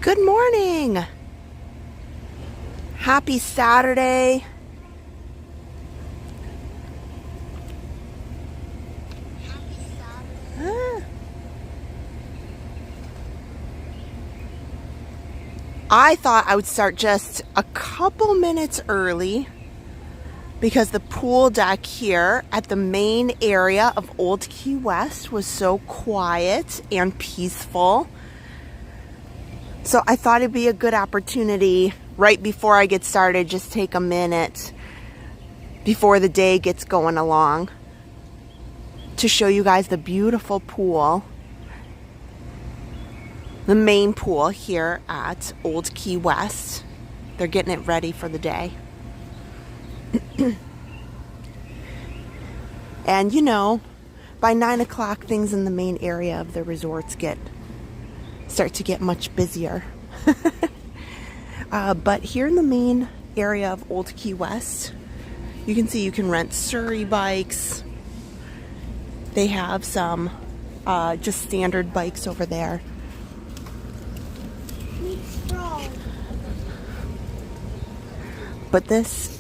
Good morning. Happy Saturday. I thought I would start just a couple minutes early because the pool deck here at the main area of Old Key West was so quiet and peaceful. So I thought it'd be a good opportunity right before I get started, just take a minute before the day gets going along to show you guys the beautiful pool. The main pool here at Old Key West. They're getting it ready for the day. And you know, by 9 o'clock, things in the main area of the resorts start to get much busier. But here in the main area of Old Key West, you can see you can rent Surrey bikes. They have some just standard bikes over there. But this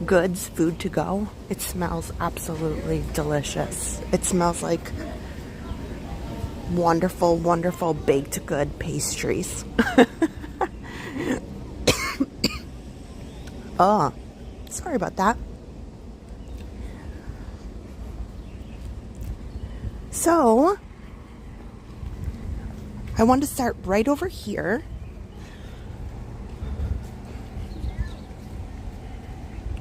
Goods food to go, it smells absolutely delicious. It smells like wonderful, wonderful baked good pastries. Oh, sorry about that. So, I want to start right over here.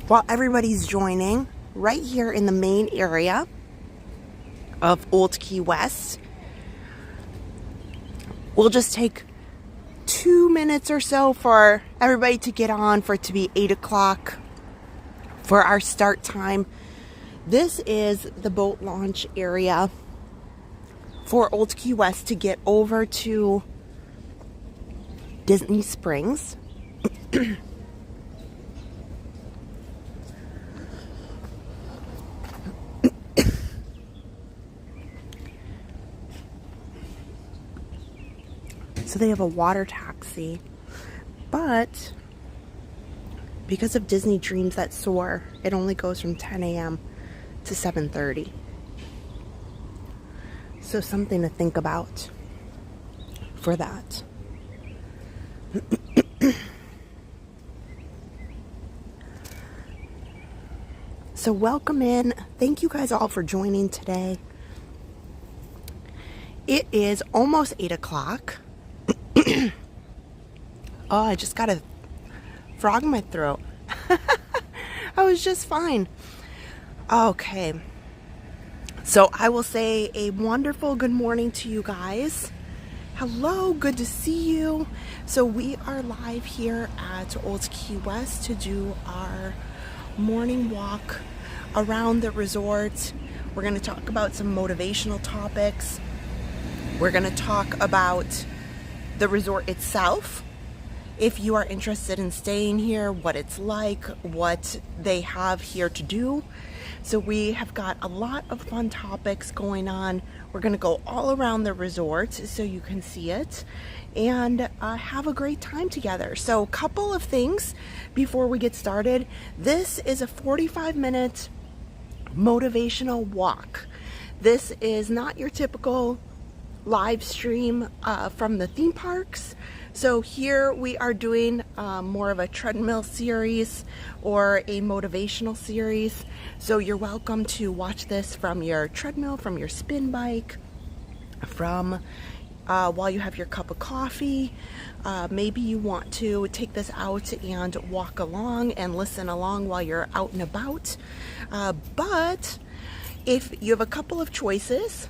While everybody's joining, right here in the main area of Old Key West. We'll just take 2 minutes or so for everybody to get on, for it to be 8 o'clock for our start time. This is the boat launch area for Old Key West to get over to Disney Springs. So they have a water taxi, but because of Disney Dreams That Soar, it only goes from 10 a.m. to 7:30. So something to think about for that. So welcome in. Thank you guys all for joining today. It is almost 8 o'clock. Oh, I just got a frog in my throat. I was just fine. Okay. So I will say a wonderful good morning to you guys. Hello, good to see you. So we are live here at Old Key West to do our morning walk around the resort. We're going to talk about some motivational topics. We're going to talk about the resort itself, if you are interested in staying here, what it's like, what they have here to do. So we have got a lot of fun topics going on. We're going to go all around the resort so you can see it and have a great time together. So a couple of things before we get started. This is a 45-minute motivational walk. This is not your typical live stream from the theme parks. So here we are doing more of a treadmill series or a motivational series. So you're welcome to watch this from your treadmill, from your spin bike, from while you have your cup of coffee. Maybe you want to take this out and walk along and listen along while you're out and about. But if you have a couple of choices,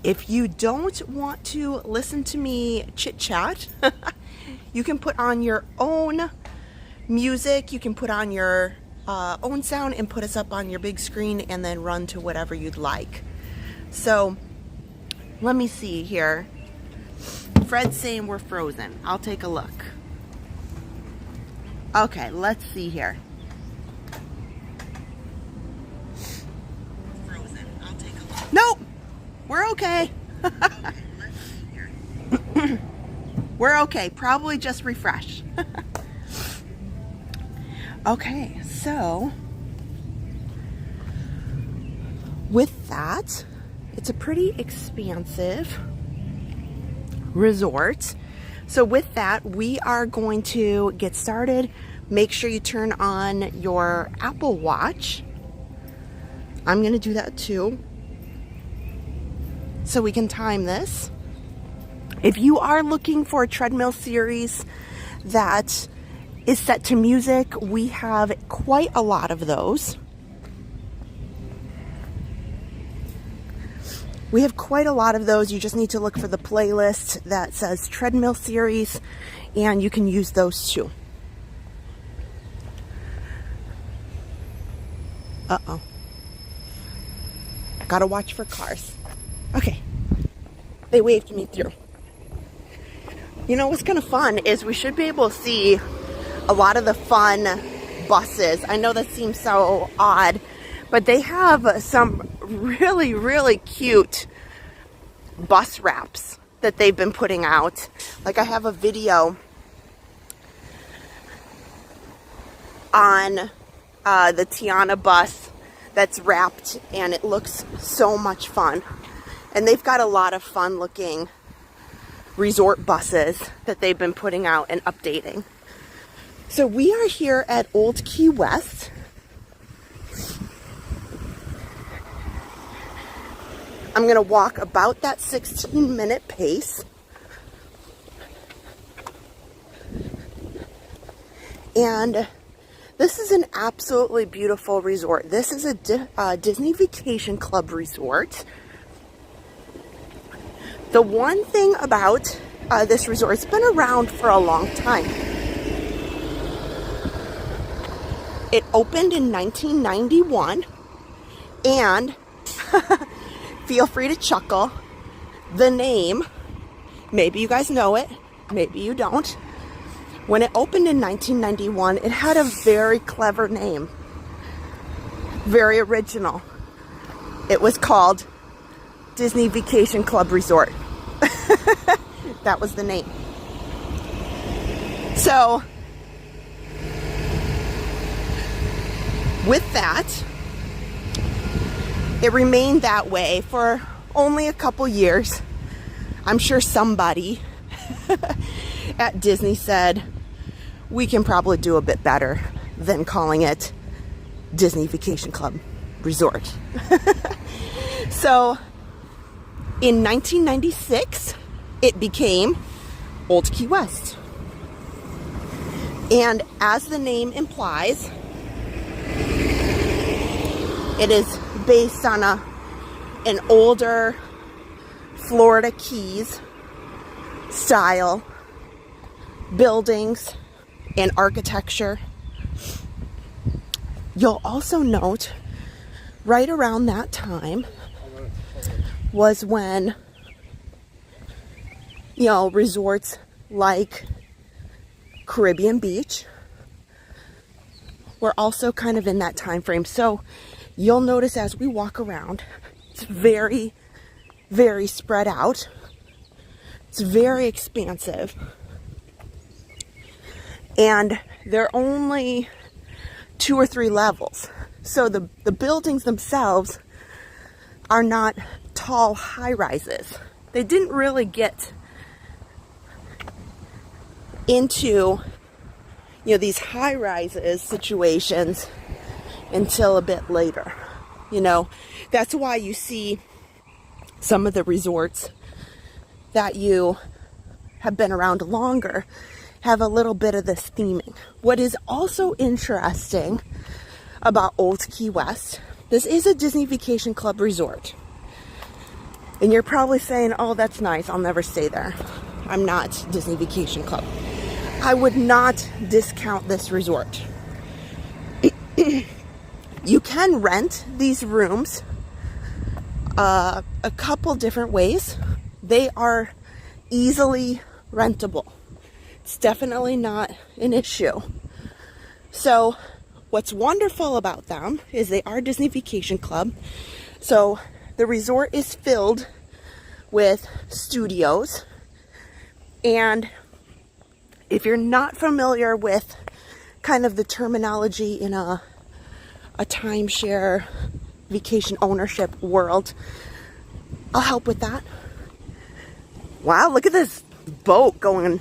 if you don't want to listen to me chit-chat, you can put on your own music, you can put on your own sound and put us up on your big screen and then run to whatever you'd like. So, let me see here. Fred's saying we're frozen. I'll take a look. Okay, let's see here. Frozen. I'll take a look. Nope! We're okay. We're okay. Probably just refresh. Okay, so with that, it's a pretty expansive resort. So with that, we are going to get started. Make sure you turn on your Apple Watch. I'm going to do that too, so we can time this. If you are looking for a treadmill series that is set to music, we have quite a lot of those. We have quite a lot of those. You just need to look for the playlist that says treadmill series, and you can use those too. Uh-oh. Gotta watch for cars. Okay. They waved me through. You know what's kind of fun is we should be able to see a lot of the fun buses. I know that seems so odd, but they have some really, really cute bus wraps that they've been putting out. Like, I have a video on the Tiana bus that's wrapped, and it looks so much fun. And they've got a lot of fun looking resort buses that they've been putting out and updating. So we are here at Old Key West. I'm going to walk about that 16-minute pace. And this is an absolutely beautiful resort. This is a Disney Vacation Club resort. The one thing about this resort, it's been around for a long time. It opened in 1991, and feel free to chuckle. The name, maybe you guys know it, maybe you don't. When it opened in 1991, it had a very clever name, very original. It was called Disney Vacation Club Resort. That was the name. So, with that, it remained that way for only a couple years. I'm sure somebody at Disney said, we can probably do a bit better than calling it Disney Vacation Club Resort. So, in 1996, it became Old Key West. And as the name implies, it is based on an older Florida Keys style buildings and architecture. You'll also note right around that time was when, you know, resorts like Caribbean Beach were also kind of in that time frame. So you'll notice as we walk around, it's very, very spread out. It's very expansive. And there are only 2 or 3 levels. So the buildings themselves are not tall high-rises. They didn't really get into, you know, these high-rises situations until a bit later. You know, that's why you see some of the resorts that you have been around longer have a little bit of this theming. What is also interesting about Old Key West, this is a Disney Vacation Club resort. And you're probably saying, oh, that's nice, I'll never stay there. I'm not Disney Vacation Club. I would not discount this resort. You can rent these rooms a couple different ways. They are easily rentable. It's definitely not an issue. So what's wonderful about them is they are Disney Vacation Club. So the resort is filled with studios, and if you're not familiar with kind of the terminology in a timeshare vacation ownership world, I'll help with that. Wow, look at this boat going.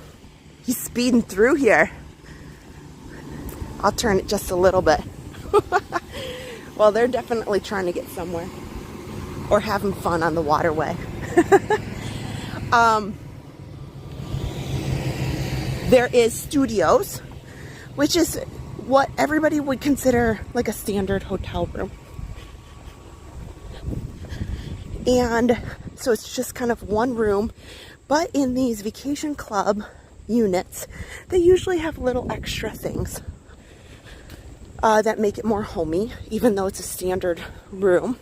He's speeding through here. I'll turn it just a little bit. Well, they're definitely trying to get somewhere or having fun on the waterway. There is studios, which is what everybody would consider like a standard hotel room. And so it's just kind of one room, but in these vacation club units, they usually have little extra things that make it more homey, even though it's a standard room.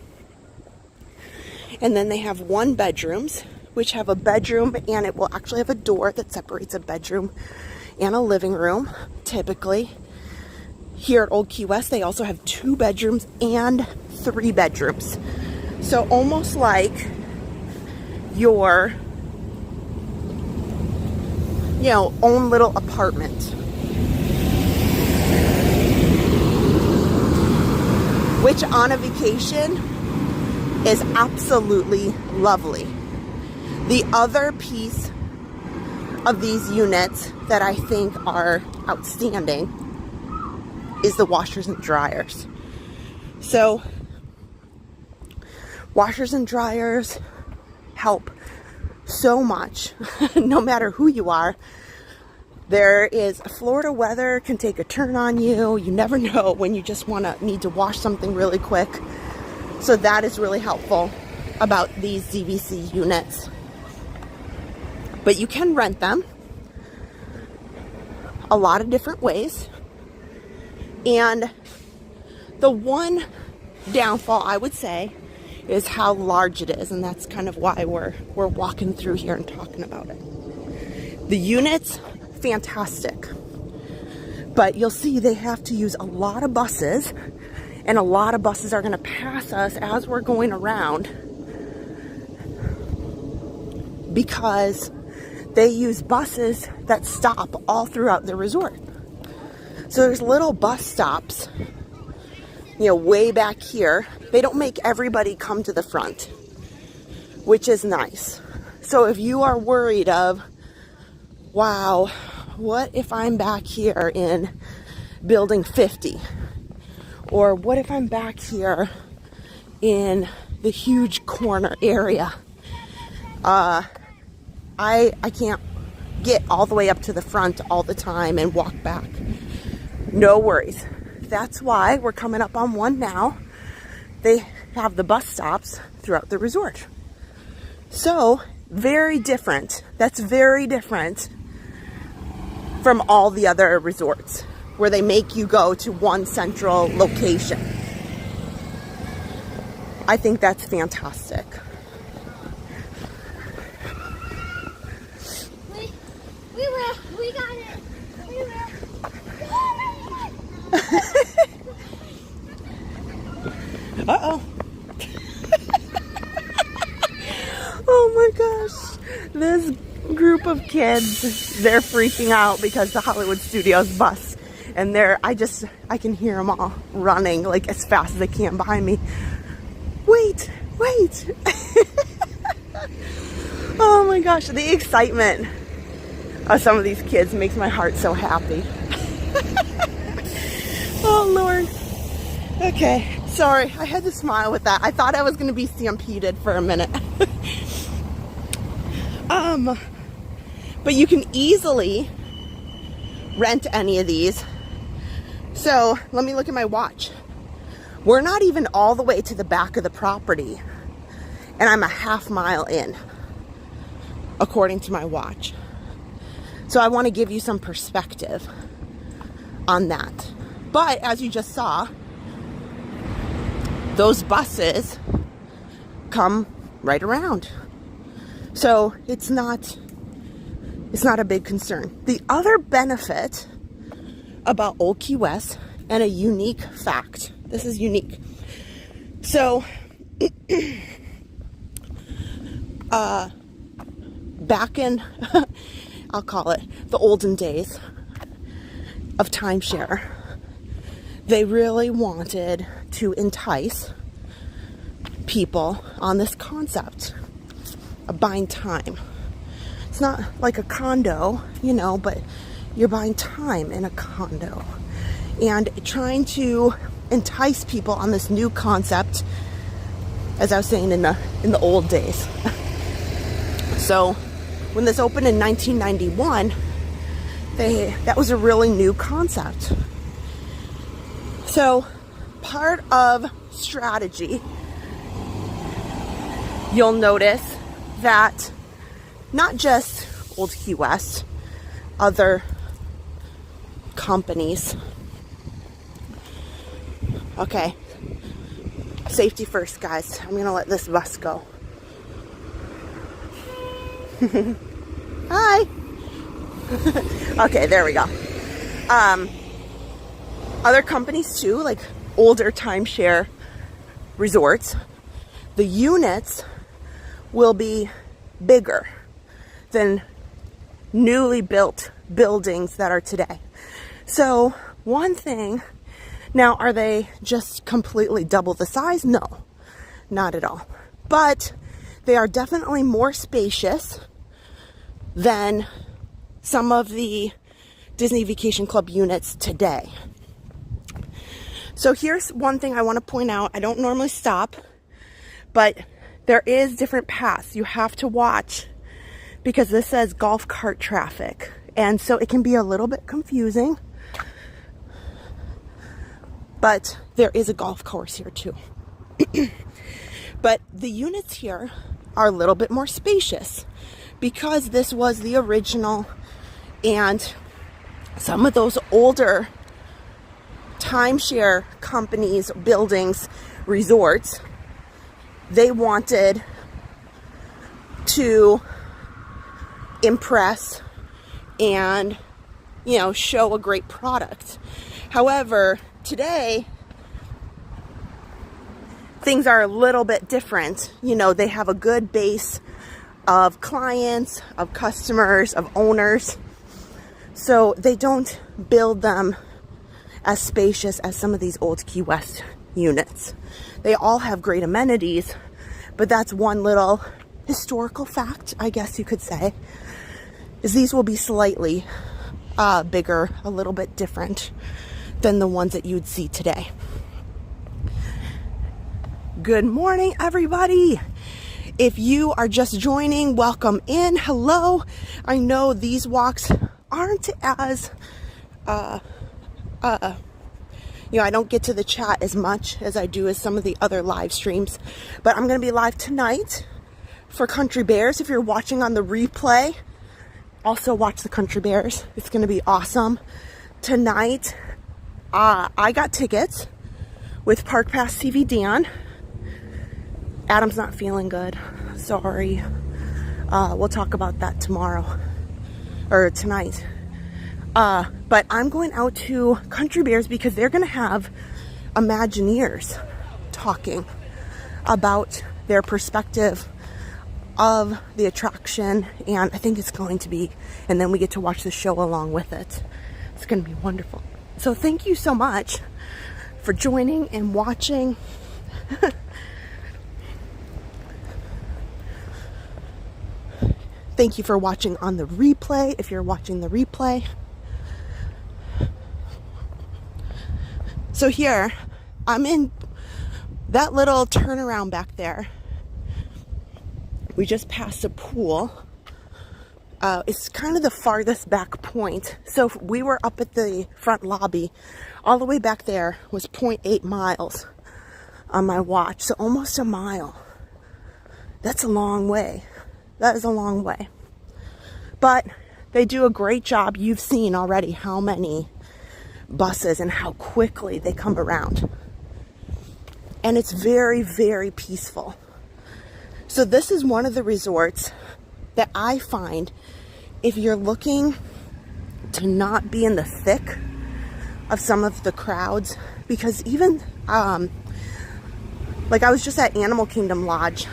And then they have 1 bedrooms, which have a bedroom, and it will actually have a door that separates a bedroom and a living room, typically. Here at Old Key West, they also have 2 bedrooms and 3 bedrooms. So almost like your, own little apartment. Which on a vacation is absolutely lovely. The other piece of these units that I think are outstanding is the washers and dryers. So washers and dryers help so much, no matter who you are. There is Florida weather can take a turn on you. You never know when you just need to wash something really quick. So that is really helpful about these ZVC units. But you can rent them a lot of different ways. And the one downfall I would say is how large it is, and that's kind of why we're walking through here and talking about it. The units, fantastic, but you'll see they have to use a lot of buses, and a lot of buses are going to pass us as we're going around because they use buses that stop all throughout the resort. So there's little bus stops, way back here. They don't make everybody come to the front, which is nice. So if you are worried of, wow, what if I'm back here in building 50? Or what if I'm back here in the huge corner area? I can't get all the way up to the front all the time and walk back. No worries. That's why we're coming up on one now. They have the bus stops throughout the resort. So, very different. That's very different from all the other resorts where they make you go to one central location. I think that's fantastic. We got it. We will. Uh-oh. Oh my gosh. This group of kids, they're freaking out because the Hollywood Studios bus, and I can hear them all running like as fast as they can behind me. Wait. Oh my gosh, the excitement of some of these kids makes my heart so happy. Oh Lord. Okay, sorry, I had to smile with that. I thought I was going to be stampeded for a minute. But you can easily rent any of these. So let me look at my watch. We're not even all the way to the back of the property, and I'm a half mile in, according to my watch. So I want to give you some perspective on that. But as you just saw, those buses come right around. So it's not a big concern. The other benefit about Old Key West, and a unique fact, this is unique. So back in I'll call it the olden days of timeshare, they really wanted to entice people on this concept of buying time. It's not like a condo, you know, but you're buying time in a condo and trying to entice people on this new concept, as I was saying, in the old days. So when this opened in 1991, that was a really new concept. So part of strategy, you'll notice that not just Old Key West, other companies. Okay, safety first, guys. I'm gonna let this bus go. Hi. Okay, there we go. Other companies too, like older timeshare resorts, the units will be bigger than newly built buildings that are today. So one thing, now are they just completely double the size? No, not at all. But they are definitely more spacious than some of the Disney Vacation Club units today. So here's one thing I want to point out. I don't normally stop, but there is different paths you have to watch because this says golf cart traffic. And so it can be a little bit confusing, but there is a golf course here too. But the units here are a little bit more spacious because this was the original, and some of those older timeshare companies, buildings, resorts, they wanted to impress and, you know, show a great product. However, today things are a little bit different. You know, they have a good base of clients, of customers, of owners. So they don't build them as spacious as some of these old Key West units. They all have great amenities, but that's one little historical fact, I guess you could say, is these will be slightly bigger, a little bit different than the ones that you'd see today. Good morning, everybody. If you are just joining, welcome in. Hello. I know these walks aren't as, you know, I don't get to the chat as much as I do as some of the other live streams, but I'm going to be live tonight for Country Bears. If you're watching on the replay, also watch the Country Bears. It's going to be awesome. Tonight, I got tickets with Park Pass TV Dan. Adam's not feeling good. Sorry. We'll talk about that tomorrow or tonight. But I'm going out to Country Bears because they're going to have Imagineers talking about their perspective of the attraction, and I think it's going to be, and then we get to watch the show along with it. It's going to be wonderful. So thank you so much for joining and watching. Thank you for watching on the replay, if you're watching the replay. So here, I'm in that little turnaround back there. We just passed a pool. It's kind of the farthest back point. So we were up at the front lobby. All the way back there was 0.8 miles on my watch. So almost a mile. That's a long way. That is a long way. But they do a great job. You've seen already how many buses and how quickly they come around. And it's very, very peaceful. So this is one of the resorts that I find, if you're looking to not be in the thick of some of the crowds, because even, like I was just at Animal Kingdom Lodge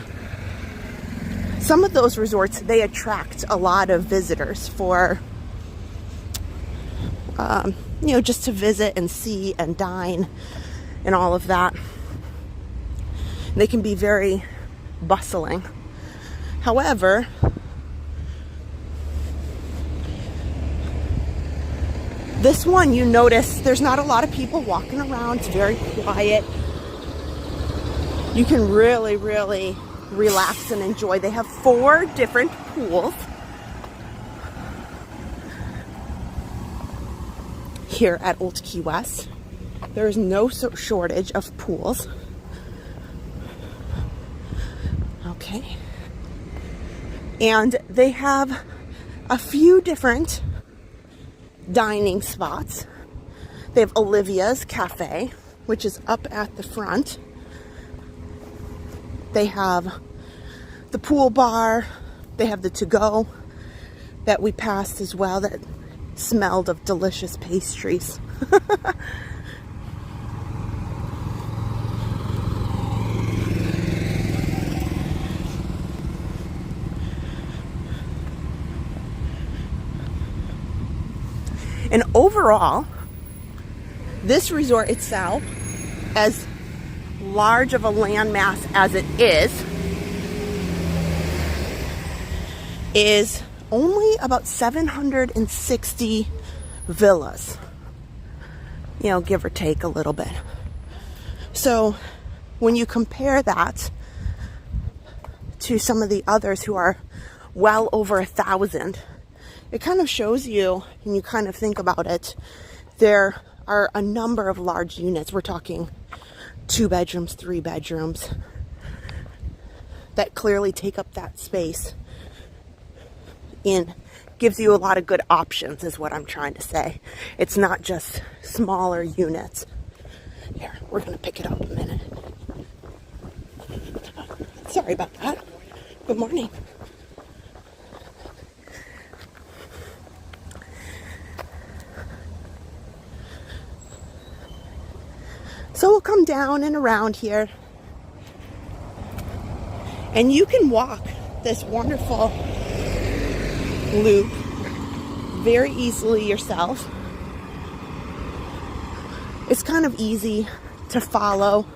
some of those resorts, they attract a lot of visitors for, you know, just to visit and see and dine and all of that. They can be very bustling. However, this one, you notice there's not a lot of people walking around. It's very quiet. You can really, really relax and enjoy. They have 4 different pools here at Old Key West. There is no shortage of pools. Okay. And they have a few different dining spots. They have Olivia's Cafe, which is up at the front. They have the pool bar. They have the to-go that we passed as well that smelled of delicious pastries. And overall, this resort itself, as large of a landmass as it is only about 760 villas, you know, give or take a little bit. So when you compare that to some of the others who are well over 1,000, it kind of shows you, and you kind of think about it, there are a number of large units. We're talking 2 bedrooms, 3 bedrooms that clearly take up that space and gives you a lot of good options, is what I'm trying to say. It's not just smaller units. Here, we're going to pick it up a minute. Sorry about that. Good morning. So we'll come down and around here, and you can walk this wonderful loop very easily yourself. It's kind of easy to follow.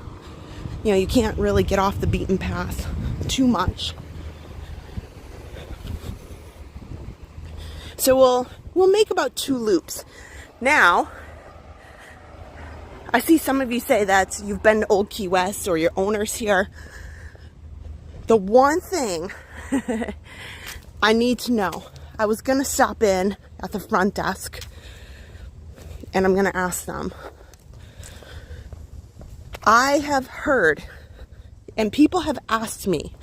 You know, you can't really get off the beaten path too much. So we'll make about 2 loops. Now, I see some of you say that you've been to Old Key West or your owner's here. The one thing I need to know, I was going to stop in at the front desk and I'm going to ask them. I have heard, and people have asked me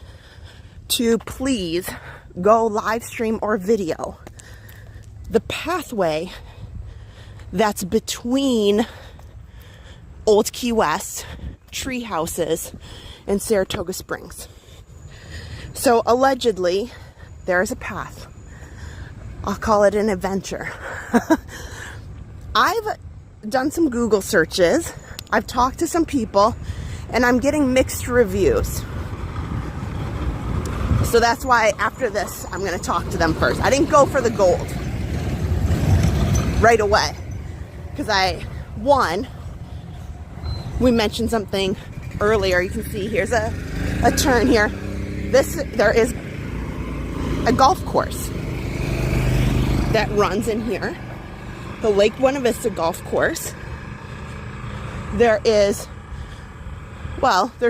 to please go live stream or video the pathway that's between Old Key West, tree houses, and Saratoga Springs. So allegedly, there is a path. I'll call it an adventure. I've done some Google searches. I've talked to some people, and I'm getting mixed reviews. So that's why after this, I'm going to talk to them first. I didn't go for the gold right away because we mentioned something earlier. You can see here's a turn here. There is a golf course that runs in here. The Lake Buena Vista Golf Course. There's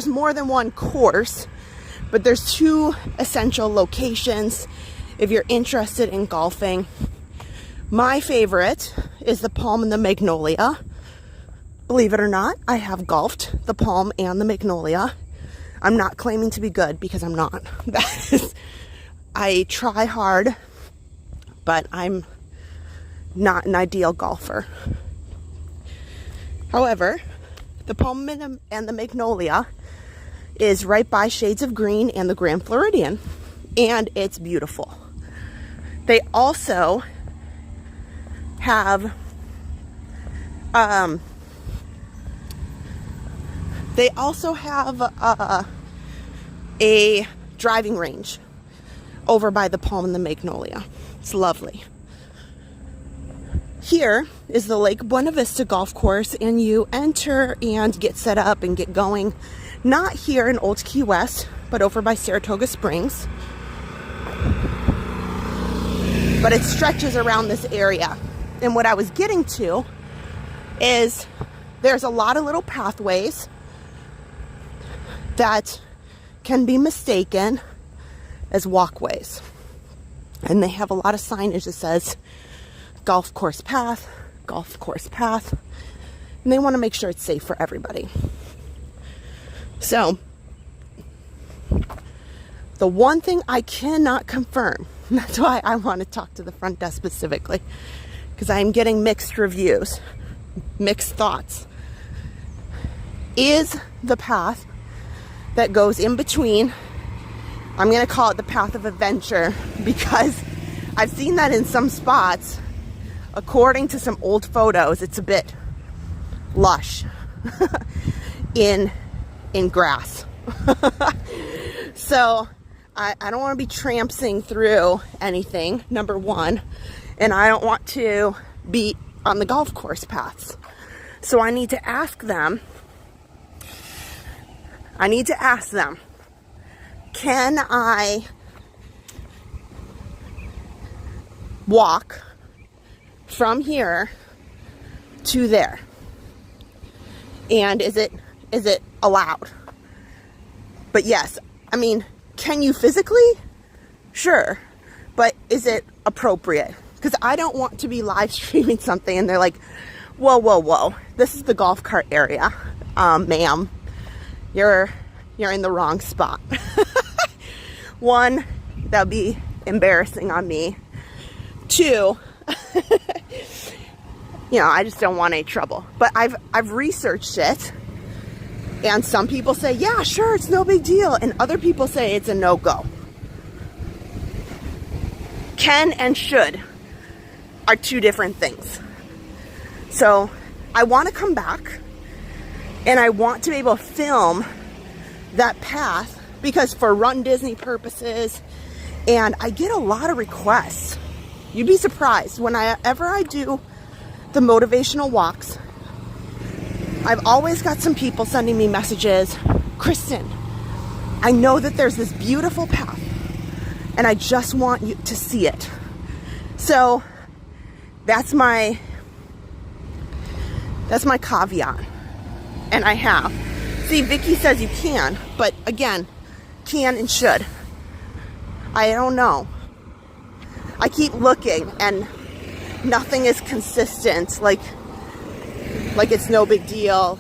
more than one course, but there's 2 essential locations if you're interested in golfing. My favorite is the Palm and the Magnolia. Believe it or not, I have golfed the Palm and the Magnolia. I'm not claiming to be good because I'm not. I try hard, but I'm not an ideal golfer. However, the Palm and the Magnolia is right by Shades of Green and the Grand Floridian, and it's beautiful. They also have a driving range. over by the palm and the magnolia. It's lovely. Here is the Lake Buena Vista golf course, and you enter and get set up and get going. Not here in Old Key West, but over by Saratoga Springs. But it stretches around this area. And what I was getting to is there's a lot of little pathways that can be mistaken as walkways. And they have a lot of signage that says golf course path, golf course path. And they want to make sure it's safe for everybody. So, the one thing I cannot confirm, that's why I want to talk to the front desk specifically, because I'm getting mixed reviews, mixed thoughts, is the path that goes in between. I'm going to call it the path of adventure, because I've seen that in some spots. According to some old photos, it's a bit lush in grass. So I don't want to be trampsing through anything, number one, and I don't want to be on the golf course paths. So I need to ask them, can I walk from here to there? And is it allowed? But yes, I mean, can you physically? Sure. But is it appropriate? Because I don't want to be live streaming something and they're like, whoa, this is the golf cart area. Ma'am, you're in the wrong spot. One, that'd be embarrassing on me. Two, I just don't want any trouble. But I've researched it, and some people say, yeah, sure, it's no big deal, and other people say it's a no-go. Can and should are two different things. So I want to come back, and I want to be able to film that path, because for Run Disney purposes, and I get a lot of requests. You'd be surprised whenever I do the motivational walks. I've always got some people sending me messages. Kristen, I know that there's this beautiful path and I just want you to see it. So that's my caveat. And I have. See, Vicky says you can, but again, can and should. I don't know. I keep looking and nothing is consistent. Like it's no big deal.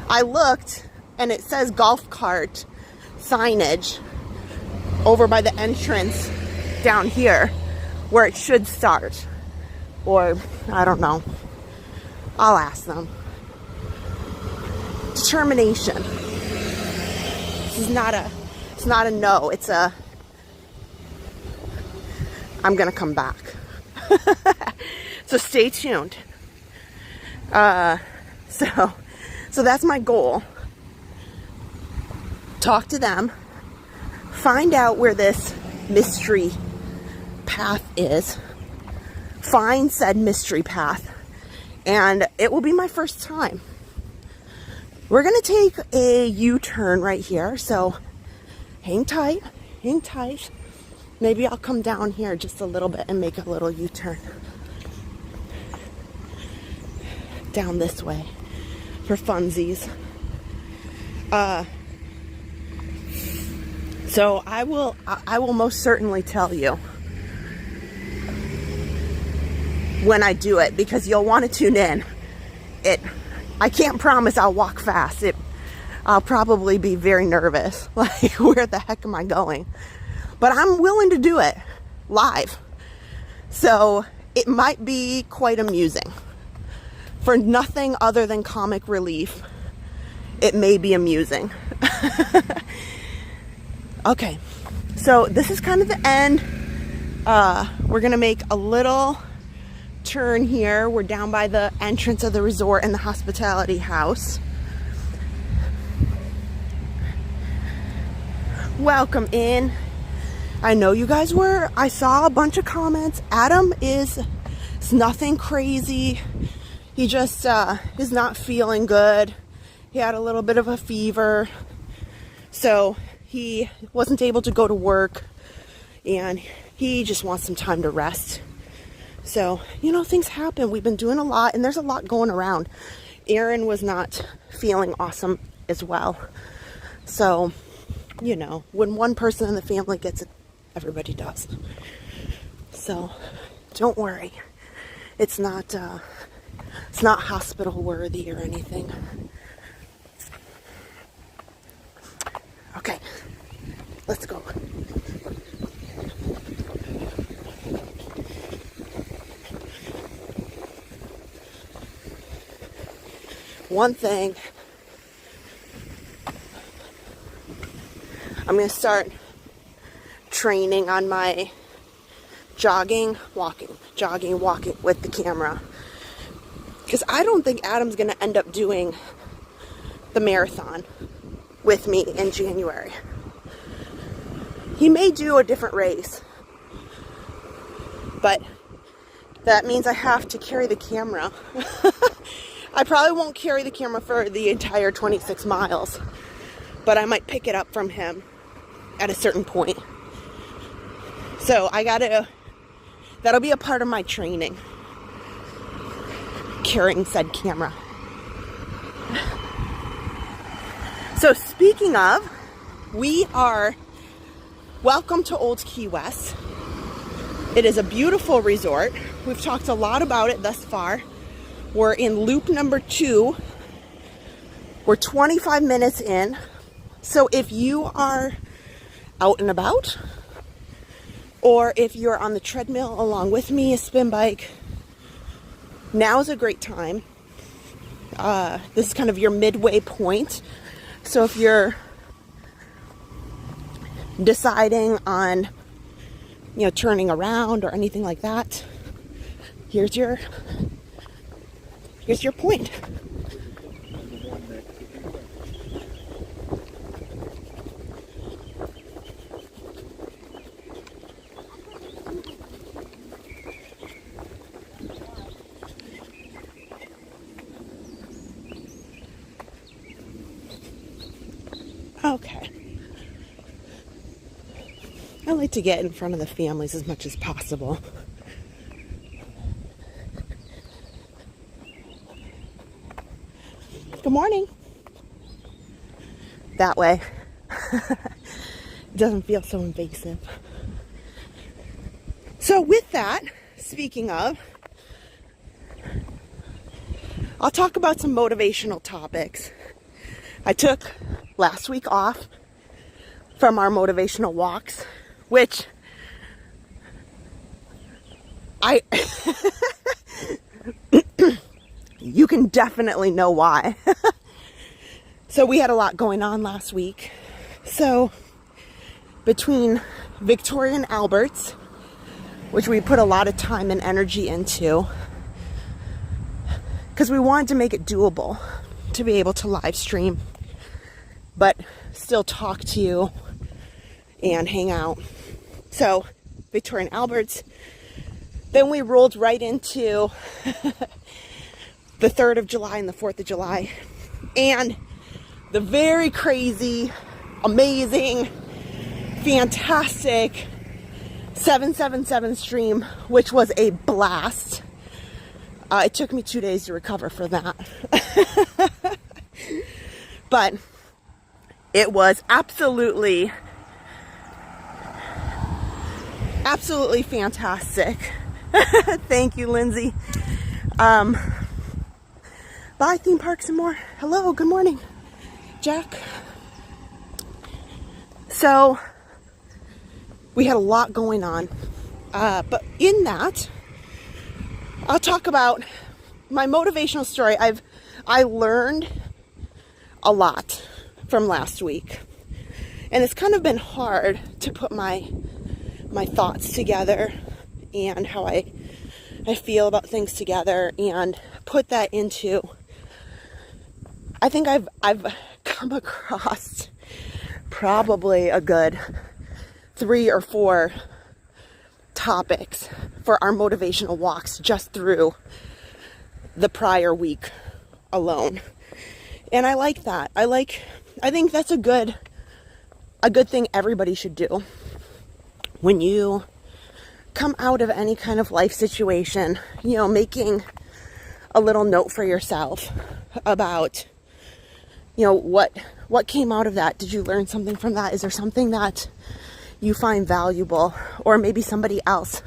I looked and it says golf cart signage over by the entrance down here where it should start. Or, I don't know. I'll ask them. Determination. It's not a no. It's a, I'm gonna come back. So stay tuned. So that's my goal. Talk to them. Find out where this mystery path is. Find said mystery path. And it will be my first time. We're gonna take a U-turn right here. So hang tight. Maybe I'll come down here just a little bit and make a little U-turn. Down this way for funsies. So I will most certainly tell you when I do it, because you'll want to tune in. I can't promise I'll walk fast. I'll probably be very nervous. Like, where the heck am I going? But I'm willing to do it live. So it might be quite amusing. For nothing other than comic relief, it may be amusing. Okay, so this is kind of the end. We're gonna make a little turn here. We're down by the entrance of the resort and the hospitality house. Welcome in. I know you guys were. I saw a bunch of comments. Adam it's nothing crazy. He just is not feeling good. He had a little bit of a fever. So he wasn't able to go to work. And he just wants some time to rest. So, you know, things happen. We've been doing a lot, and there's a lot going around. Aaron was not feeling awesome as well. So, you know, when one person in the family gets it, everybody does. So, don't worry. It's not hospital worthy or anything. Okay, let's go. One thing, I'm going to start training on my jogging, walking with the camera. Because I don't think Adam's going to end up doing the marathon with me in January. He may do a different race, but that means I have to carry the camera. I probably won't carry the camera for the entire 26 miles, but I might pick it up from him at a certain point. So that'll be a part of my training, carrying said camera. So speaking of, we are welcome to Old Key West. It is a beautiful resort. We've talked a lot about it thus far. We're in loop number 2. We're 25 minutes in. So if you are out and about, or if you're on the treadmill along with me, a spin bike, now is a great time. This is kind of your midway point. So if you're deciding on, you know, turning around or anything like that, here's your point. Okay. I like to get in front of the families as much as possible. Good morning. That way. It doesn't feel so invasive. So with that, speaking of, I'll talk about some motivational topics. I took last week off from our motivational walks, which you can definitely know why. So we had a lot going on last week. So between Victoria and Albert's, which we put a lot of time and energy into, because we wanted to make it doable to be able to live stream, but still talk to you and hang out. So Victoria and Albert's. Then we rolled right into the 3rd of July and the 4th of July. And the very crazy, amazing, fantastic 777 stream, which was a blast. It took me 2 days to recover for that. But it was absolutely fantastic. Thank you, Lindsay. Bye, theme parks and more. Hello, good morning, Jack. So we had a lot going on, but in that, I'll talk about my motivational story. I learned a lot from last week, and it's kind of been hard to put my thoughts together and how I feel about things together and put that into. I think I've come across probably a good 3 or 4 topics for our motivational walks just through the prior week alone. And I like that. I think that's a good thing everybody should do. When you come out of any kind of life situation, you know, making a little note for yourself about, you know, what came out of that. Did you learn something from that? Is there something that you find valuable, or maybe somebody else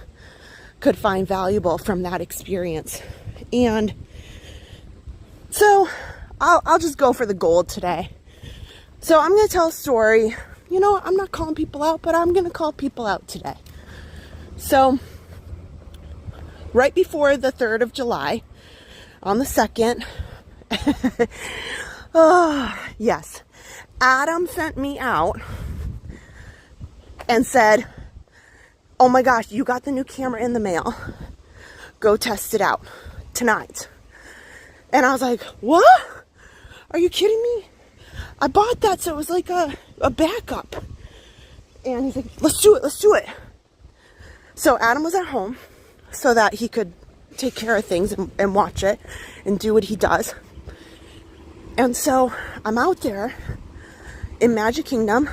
could find valuable from that experience? And so I'll just go for the gold today. So I'm going to tell a story. You know, I'm not calling people out, but I'm going to call people out today. So right before the 3rd of July, on the 2nd, oh, yes, Adam sent me out and said, oh my gosh, you got the new camera in the mail. Go test it out tonight. And I was like, what? Are you kidding me? I bought that so it was like a backup. And he's like, let's do it. So Adam was at home so that he could take care of things and watch it and do what he does. And so I'm out there in Magic Kingdom.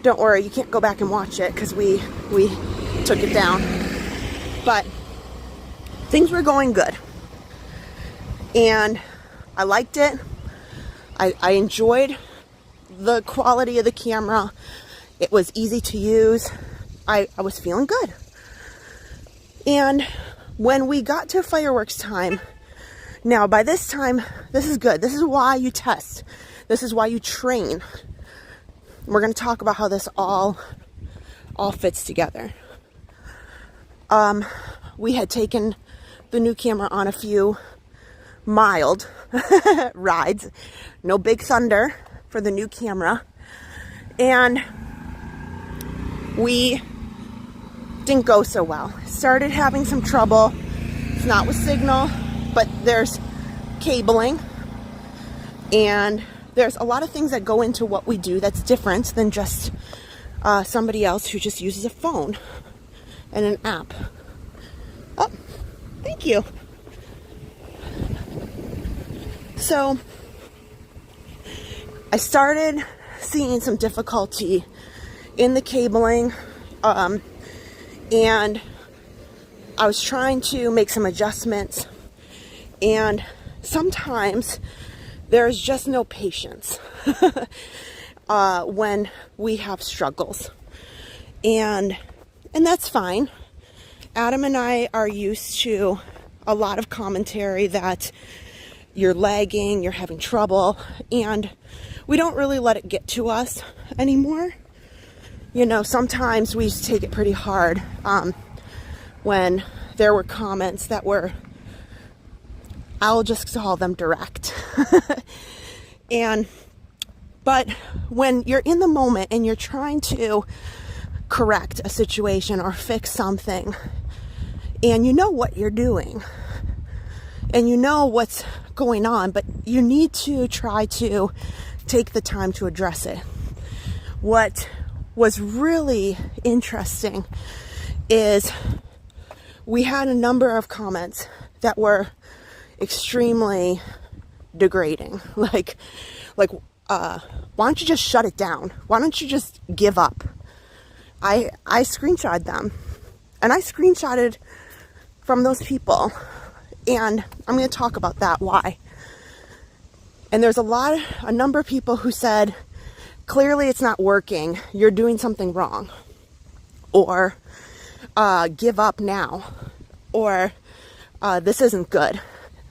Don't worry, you can't go back and watch it because we took it down. But things were going good. And I liked it. I enjoyed the quality of the camera. It was easy to use. I was feeling good. And when we got to fireworks time, now by this time, this is good. This is why you test. This is why you train. We're going to talk about how this all fits together. We had taken the new camera on a few mild rides. No big thunder for the new camera. And we didn't go so well. Started having some trouble. It's not with signal, but there's cabling. And there's a lot of things that go into what we do that's different than just somebody else who just uses a phone and an app. Oh, thank you. So I started seeing some difficulty in the cabling, and I was trying to make some adjustments, and sometimes there's just no patience when we have struggles, and that's fine. Adam and I are used to a lot of commentary that you're lagging, you're having trouble, and we don't really let it get to us anymore. You know, sometimes we used to take it pretty hard when there were comments that were, I'll just call them direct. But when you're in the moment and you're trying to correct a situation or fix something, and you know what you're doing, and you know what's going on, but you need to try to take the time to address it. What was really interesting is we had a number of comments that were extremely degrading. Like, why don't you just shut it down? Why don't you just give up? I screenshotted them, and I screenshotted from those people, and I'm going to talk about that, why. And there's a number of people who said, clearly it's not working, you're doing something wrong, or give up now, or this isn't good,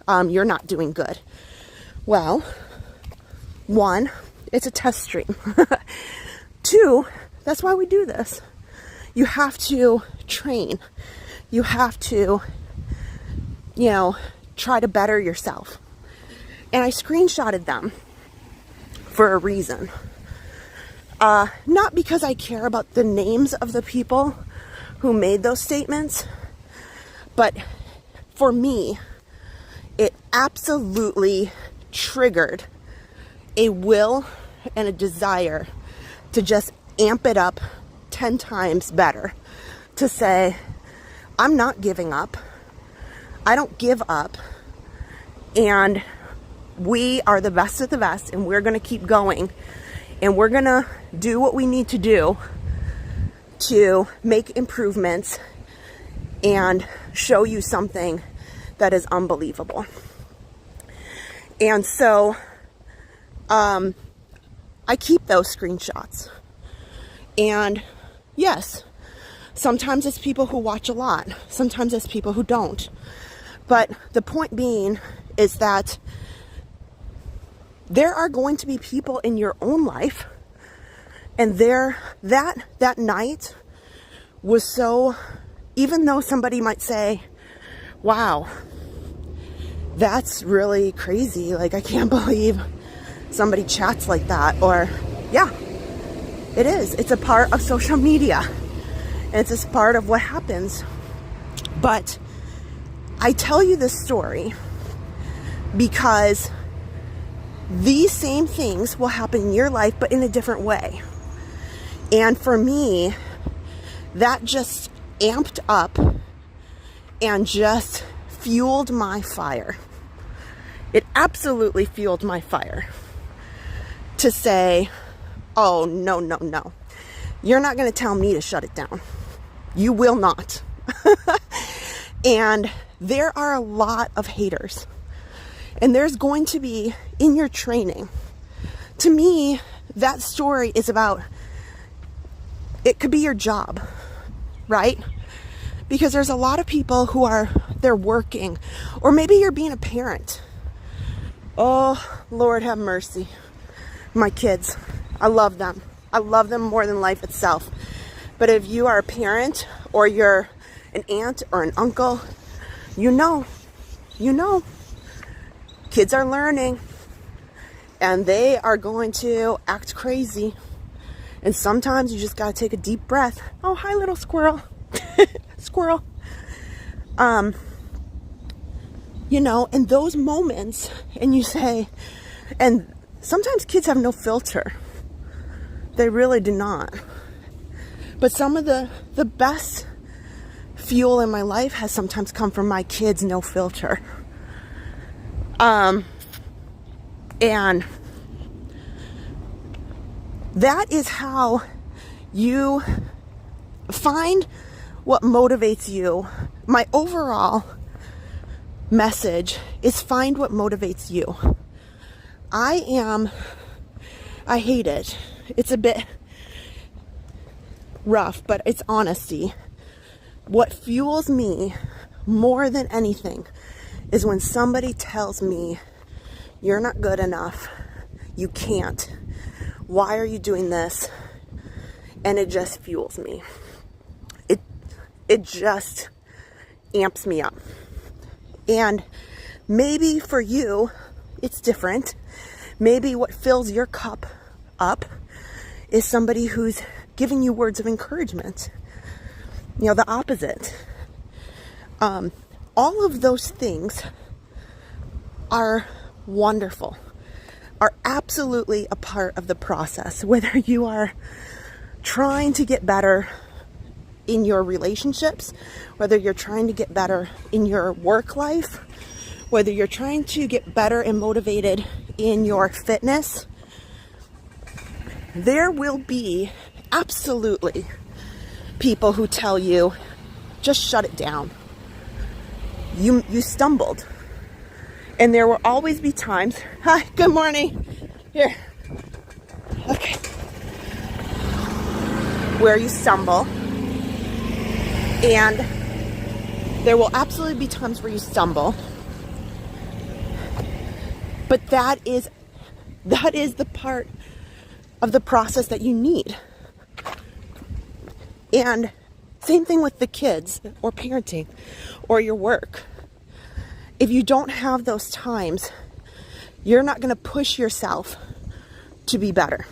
you're not doing good. Well, 1, it's a test stream. 2, that's why we do this. You have to train. You have to, try to better yourself. And I screenshotted them for a reason. Not because I care about the names of the people who made those statements, but for me, it absolutely triggered a will and a desire to just amp it up 10 times better to say, I'm not giving up. I don't give up. And we are the best of the best, and we're going to keep going. And we're going to do what we need to do to make improvements and show you something that is unbelievable. And so I keep those screenshots. And yes, sometimes it's people who watch a lot. Sometimes it's people who don't. But the point being is that there are going to be people in your own life, and that night was so, even though somebody might say, wow, that's really crazy, like I can't believe somebody chats like that, or yeah, it is, it's a part of social media, and it's just part of what happens. But I tell you this story because these same things will happen in your life, but in a different way. And for me, that just amped up and just fueled my fire. It absolutely fueled my fire to say, oh, no, no, no. You're not going to tell me to shut it down. You will not. And there are a lot of haters. And there's going to be in your training. To me, that story is about, it could be your job, right? Because there's a lot of people who they're working, or maybe you're being a parent. Oh, Lord have mercy. My kids, I love them. I love them more than life itself. But if you are a parent, or you're an aunt or an uncle, you know, kids are learning, and they are going to act crazy. And sometimes you just got to take a deep breath. Oh, hi, little squirrel. Squirrel. You know, in those moments, and you say, and sometimes kids have no filter. They really do not. But some of the best fuel in my life has sometimes come from my kids' no filter. And that is how you find what motivates you. My overall message is find what motivates you. I hate it. It's a bit rough, but it's honesty. What fuels me more than anything is when somebody tells me, you're not good enough, you can't, why are you doing this? And it just fuels me. It just amps me up. And maybe for you, it's different. Maybe what fills your cup up is somebody who's giving you words of encouragement. You know, the opposite. All of those things are wonderful, are absolutely a part of the process. Whether you are trying to get better in your relationships, whether you're trying to get better in your work life, whether you're trying to get better and motivated in your fitness, there will be absolutely people who tell you, just shut it down. You stumbled. And there will always be times, hi, good morning, here, okay, where you stumble. And there will absolutely be times where you stumble. But that is the part of the process that you need. And same thing with the kids, or parenting, or your work. If you don't have those times, you're not going to push yourself to be better.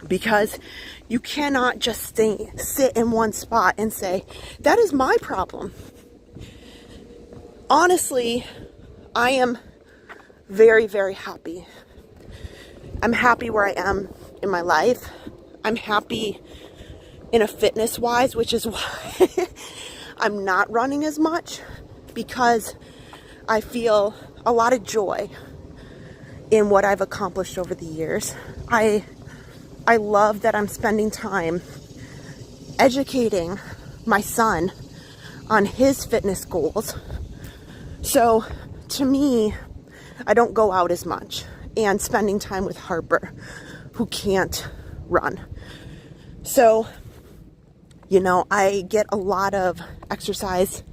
Because you cannot just sit in one spot and say, that is my problem. Honestly, I am very, very happy. I'm happy where I am in my life. I'm happy in a fitness wise, which is why I'm not running as much, because I feel a lot of joy in what I've accomplished over the years. I love that I'm spending time educating my son on his fitness goals. So to me, I don't go out as much, and spending time with Harper, who can't run. So, you know, I get a lot of exercise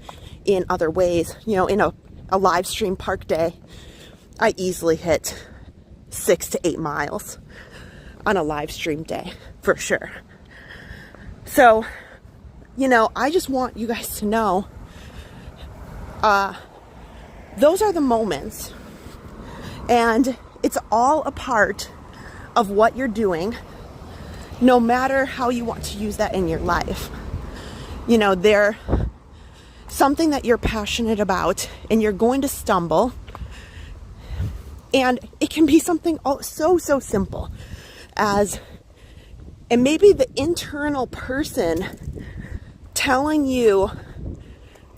in other ways. You know, in a live stream park day, I easily hit 6 to 8 miles on a live stream day, for sure. So, you know, I just want you guys to know, those are the moments, and it's all a part of what you're doing, no matter how you want to use that in your life. You know, they're something that you're passionate about, and you're going to stumble, and it can be something so simple as, and maybe the internal person telling you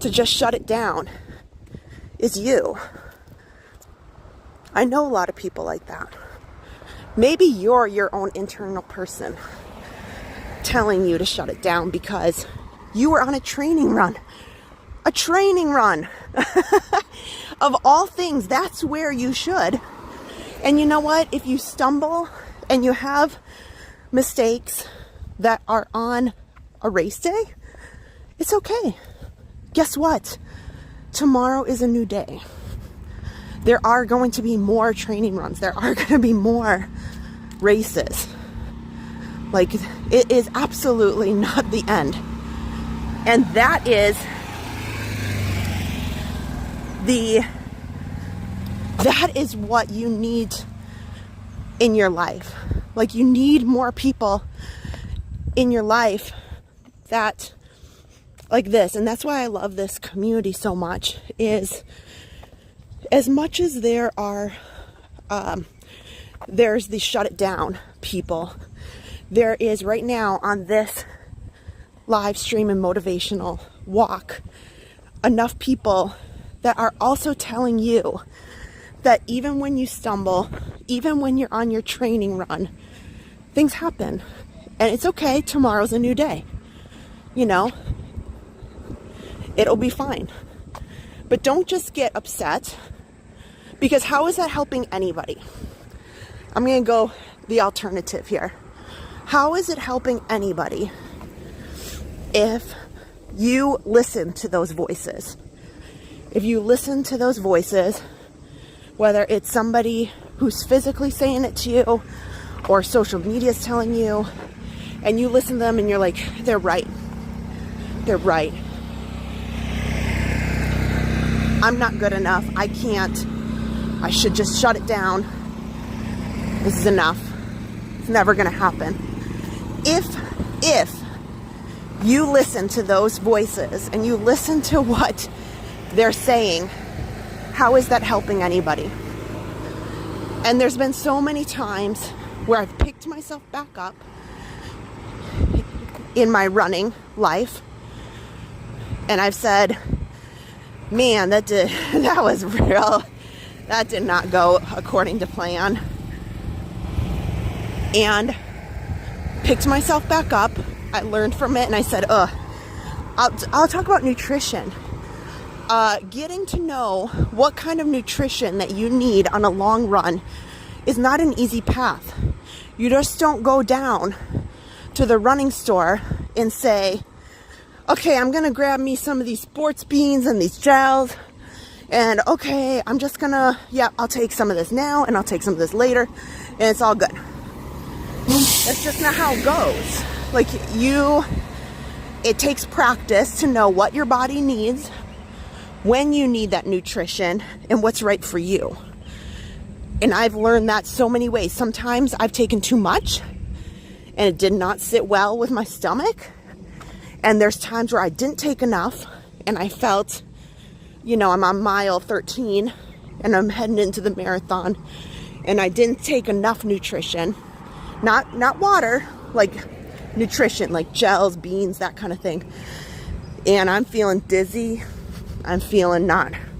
to just shut it down is you. I know a lot of people like that. Maybe you're your own internal person telling you to shut it down because you were on a training run. A training run. Of all things, that's where you should. And you know what? If you stumble and you have mistakes that are on a race day, it's okay. Guess what? Tomorrow is a new day. There are going to be more training runs. There are going to be more races. Like, it is absolutely not the end. And that is what you need in your life. Like, you need more people in your life that like this. And that's why I love this community so much, is as much as there are there's the shut it down people, there is right now on this live stream and motivational walk enough people that are also telling you that even when you stumble, even when you're on your training run, things happen. And it's okay, tomorrow's a new day. You know, it'll be fine. But don't just get upset, because how is that helping anybody? I'm going to go the alternative here. How is it helping anybody if you listen to those voices? If you listen to those voices, whether it's somebody who's physically saying it to you or social media is telling you, and you listen to them and you're like, they're right. They're right. I'm not good enough. I can't. I should just shut it down. This is enough. It's never going to happen. If you listen to those voices and you listen to what they're saying, how is that helping anybody? And there's been so many times where I've picked myself back up in my running life, and I've said, man, that was real. That did not go according to plan. And picked myself back up. I learned from it, and I said, I'll talk about nutrition. Getting to know what kind of nutrition that you need on a long run is not an easy path. You just don't go down to the running store and say, okay, I'm going to grab me some of these sports beans and these gels, and okay, I'm just going to, I'll take some of this now and I'll take some of this later, and it's all good. That's just not how it goes. Like, it takes practice to know what your body needs, when you need that nutrition, and what's right for you. And I've learned that so many ways. Sometimes I've taken too much and it did not sit well with my stomach. And there's times where I didn't take enough and I felt, I'm on mile 13 and I'm heading into the marathon, and I didn't take enough nutrition. Not water, like nutrition, like gels, beans, that kind of thing. And I'm feeling dizzy. I'm feeling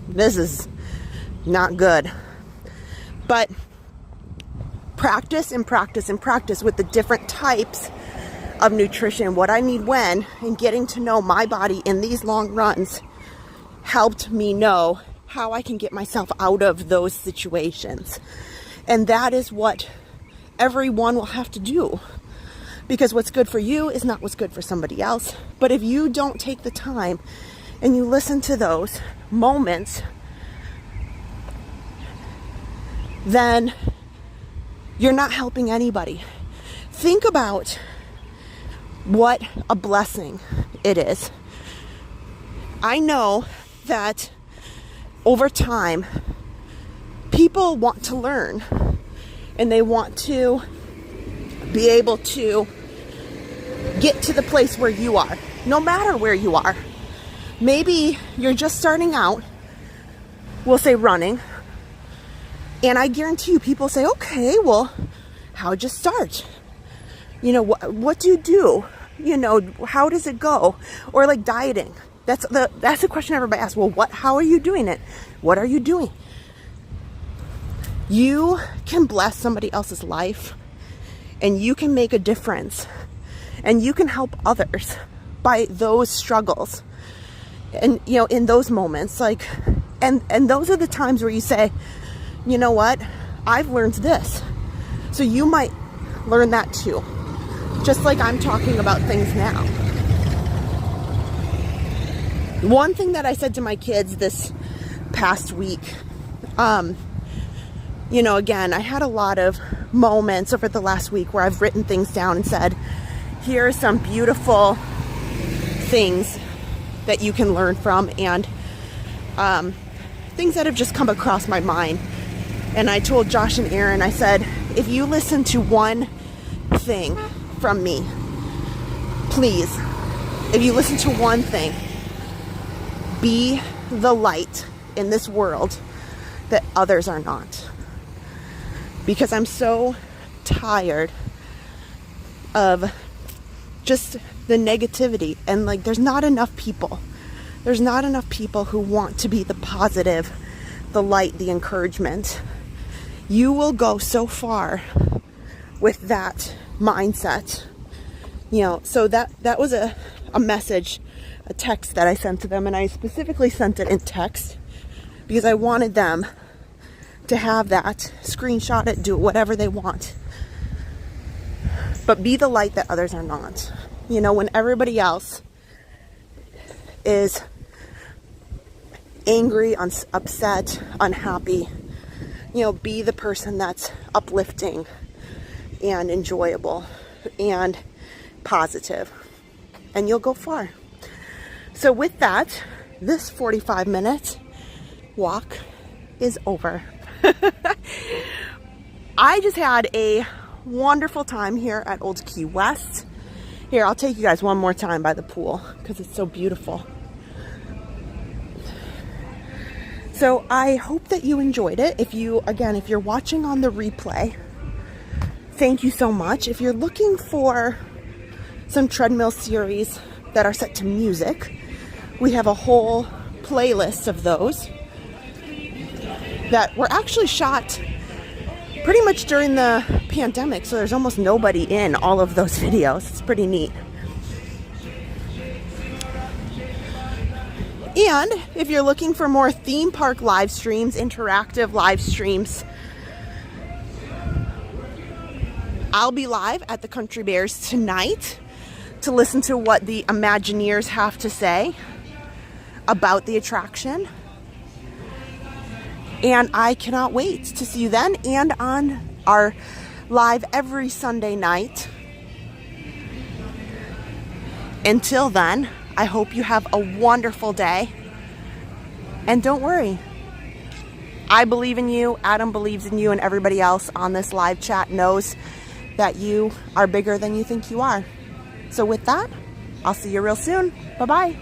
this is not good. But practice and practice and practice with the different types of nutrition, what I need when, and getting to know my body in these long runs helped me know how I can get myself out of those situations. And that is what everyone will have to do, because what's good for you is not what's good for somebody else. But if you don't take the time and you listen to those moments, then you're not helping anybody. Think about what a blessing it is. I know that over time, people want to learn and they want to be able to get to the place where you are, no matter where you are. Maybe you're just starting out, we'll say running, and I guarantee you people say, okay, well, how'd you start? You know, what do you do? You know, how does it go? Or like dieting. That's the question everybody asks. Well, how are you doing it? What are you doing? You can bless somebody else's life, and you can make a difference, and you can help others by those struggles. And, you know, in those moments, like, and those are the times where you say, you know what? I've learned this. So you might learn that too. Just like I'm talking about things now. One thing that I said to my kids this past week, you know, again, I had a lot of moments over the last week where I've written things down and said, here are some beautiful things that you can learn from, and things that have just come across my mind. And I told Josh and Aaron, I said, if you listen to one thing from me, please, if you listen to one thing, be the light in this world that others are not. Because I'm so tired of just the negativity, and like there's not enough people who want to be the positive, the light, the encouragement. You will go so far with that mindset, you know. So that was a message, a text that I sent to them, and I specifically sent it in text because I wanted them to have that, screenshot it, do whatever they want, but be the light that others are not. You know, when everybody else is angry, upset, unhappy, you know, be the person that's uplifting and enjoyable and positive, and you'll go far. So with that, this 45-minute walk is over. I just had a wonderful time here at Old Key West. Here, I'll take you guys one more time by the pool because it's so beautiful. So I hope that you enjoyed it. If you're watching on the replay, thank you so much. If you're looking for some treadmill series that are set to music, we have a whole playlist of those that were actually shot pretty much during the pandemic, so there's almost nobody in all of those videos. It's pretty neat. And if you're looking for more theme park live streams, interactive live streams, I'll be live at the Country Bears tonight to listen to what the Imagineers have to say about the attraction. And I cannot wait to see you then, and on our live every Sunday night. Until then, I hope you have a wonderful day. And don't worry, I believe in you, Adam believes in you, and everybody else on this live chat knows that you are bigger than you think you are. So with that, I'll see you real soon. Bye-bye.